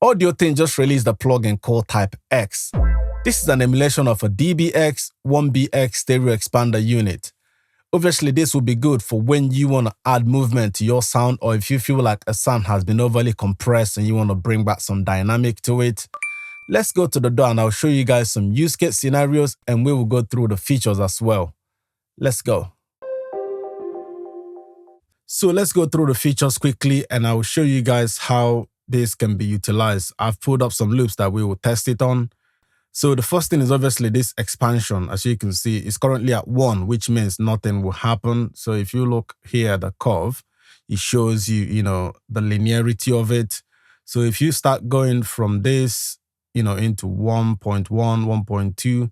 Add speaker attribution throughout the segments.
Speaker 1: AudioThing just released a plugin called Type X. This is an emulation of a dBx 1BX stereo expander unit. Obviously, this will be good for when you want to add movement to your sound, or if you feel like a sound has been overly compressed and you want to bring back some dynamic to it. Let's go to the door and I'll show you guys some use case scenarios and we will go through the features as well. Let's go. So let's go through the features quickly and I will show you guys how this can be utilized. I've pulled up some loops that we will test it on. So the first thing is obviously this expansion. As you can see, it's currently at 1, which means nothing will happen. So if you look here at the curve, it shows you, the linearity of it. So if you start going from this, into 1.1, 1.2,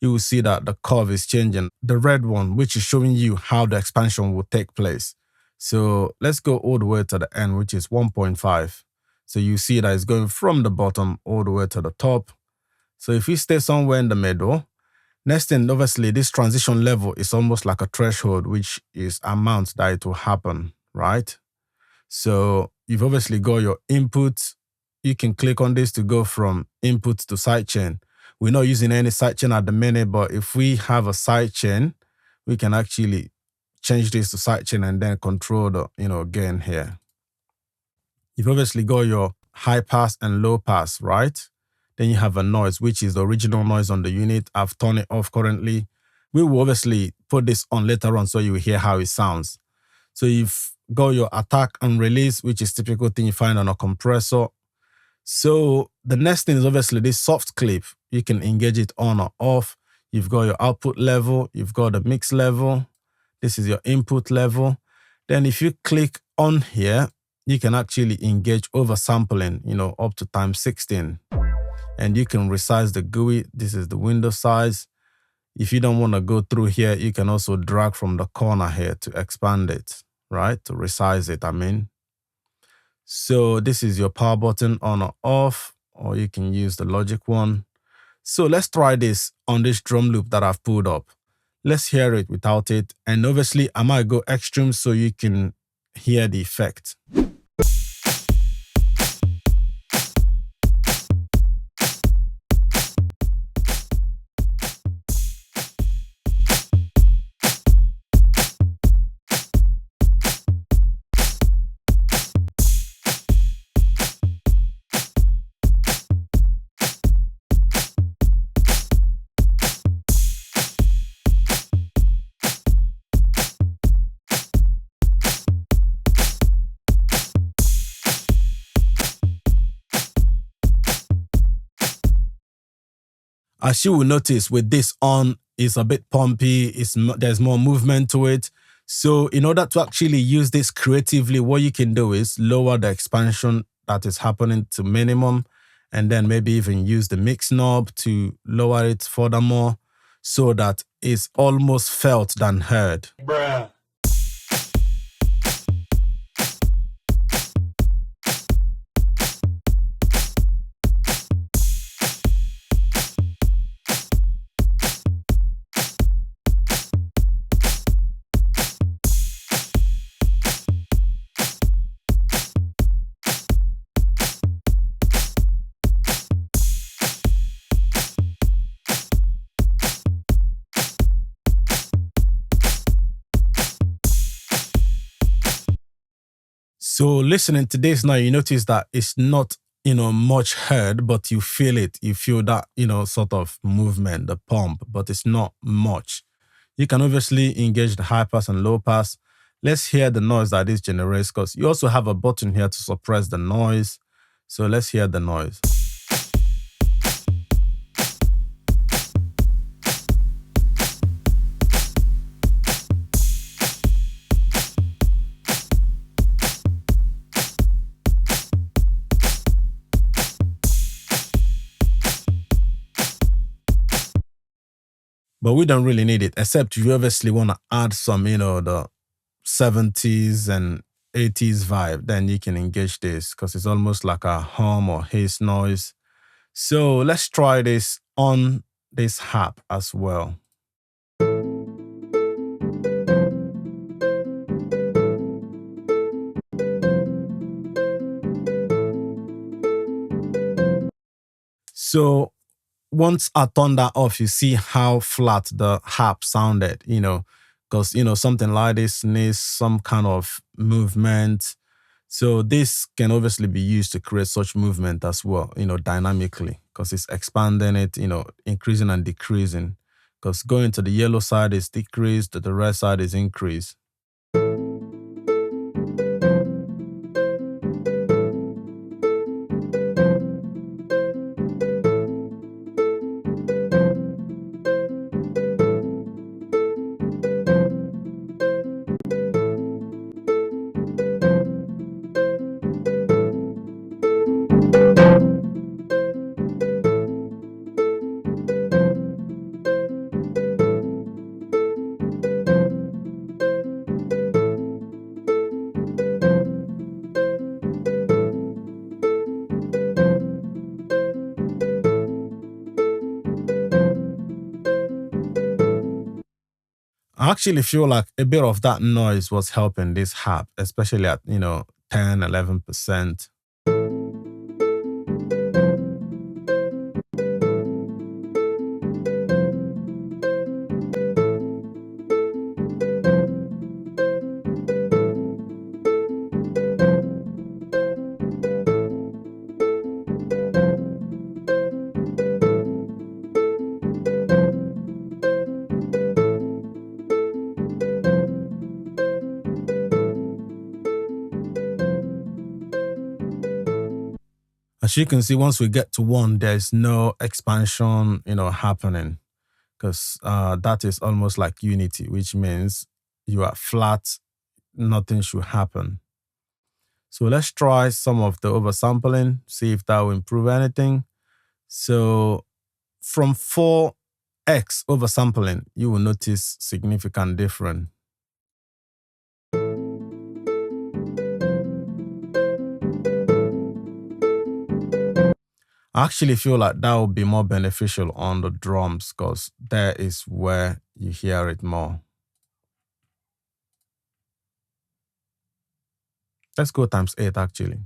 Speaker 1: you will see that the curve is changing. The red one, which is showing you how the expansion will take place. So let's go all the way to the end, which is 1.5. So you see that it's going from the bottom all the way to the top. So if we stay somewhere in the middle, next thing, obviously, this transition level is almost like a threshold, which is amount that it will happen, right? So you've obviously got your input. You can click on this to go from input to sidechain. We're not using any sidechain at the minute, but if we have a sidechain, we can actually change this to sidechain and then control the, gain here. You've obviously got your high pass and low pass, right? Then you have a noise, which is the original noise on the unit. I've turned it off currently. We will obviously put this on later on so you will hear how it sounds. So you've got your attack and release, which is typical thing you find on a compressor. So the next thing is obviously this soft clip. You can engage it on or off. You've got your output level. You've got the mix level. This is your input level. Then if you click on here, you can actually engage oversampling, up to times 16. And you can resize the GUI. This is the window size. If you don't want to go through here, you can also drag from the corner here to expand it, right? To resize it, So this is your power button on or off, or you can use the logic one. So let's try this on this drum loop that I've pulled up. Let's hear it without it. And obviously, I might go extreme so you can hear the effect. As you will notice with this on, it's a bit pumpy, there's more movement to it. So in order to actually use this creatively, what you can do is lower the expansion that is happening to minimum, and then maybe even use the mix knob to lower it furthermore so that it's almost felt than heard. Bruh. So listening to this now, you notice that it's not, much heard, but you feel it. You feel that, sort of movement, the pump, but it's not much. You can obviously engage the high pass and low pass. Let's hear the noise that this generates, because you also have a button here to suppress the noise. So let's hear the noise. But we don't really need it, except you obviously want to add some, the 70s and 80s vibe. Then you can engage this because it's almost like a hum or hiss noise. So let's try this on this harp as well. So once I turn that off, you see how flat the harp sounded, because, something like this needs some kind of movement. So this can obviously be used to create such movement as well, dynamically, because it's expanding it, increasing and decreasing. Because going to the yellow side is decreased, the red side is increased. I actually feel like a bit of that noise was helping this harp, especially at, 10, 11%. As you can see, once we get to 1, there's no expansion, happening, because that is almost like unity, which means you are flat, nothing should happen. So let's try some of the oversampling, see if that will improve anything. So from 4x oversampling, you will notice significant difference. I actually feel like that would be more beneficial on the drums, because there is where you hear it more. Let's go times 8 actually.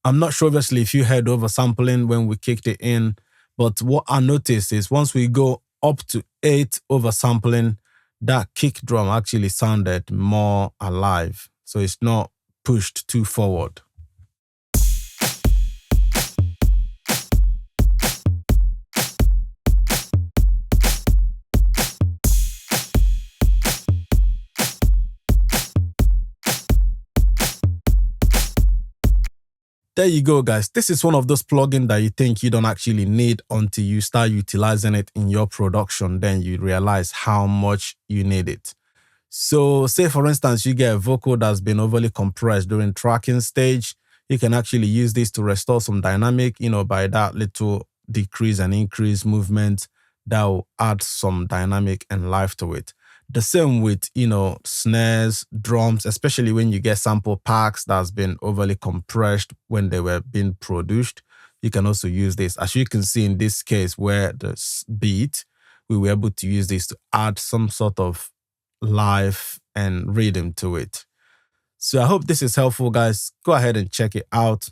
Speaker 1: I'm not sure, obviously, if you heard oversampling when we kicked it in, but what I noticed is once we go up to 8 oversampling, that kick drum actually sounded more alive. So it's not pushed too forward. There you go, guys. This is one of those plugins that you think you don't actually need until you start utilizing it in your production. Then you realize how much you need it. So say, for instance, you get a vocal that's been overly compressed during tracking stage. You can actually use this to restore some dynamic, by that little decrease and increase movement that will add some dynamic and life to it. The same with, snares, drums, especially when you get sample packs that's been overly compressed when they were being produced. You can also use this. As you can see in this case where the beat, we were able to use this to add some sort of life and rhythm to it. So I hope this is helpful, guys. Go ahead and check it out.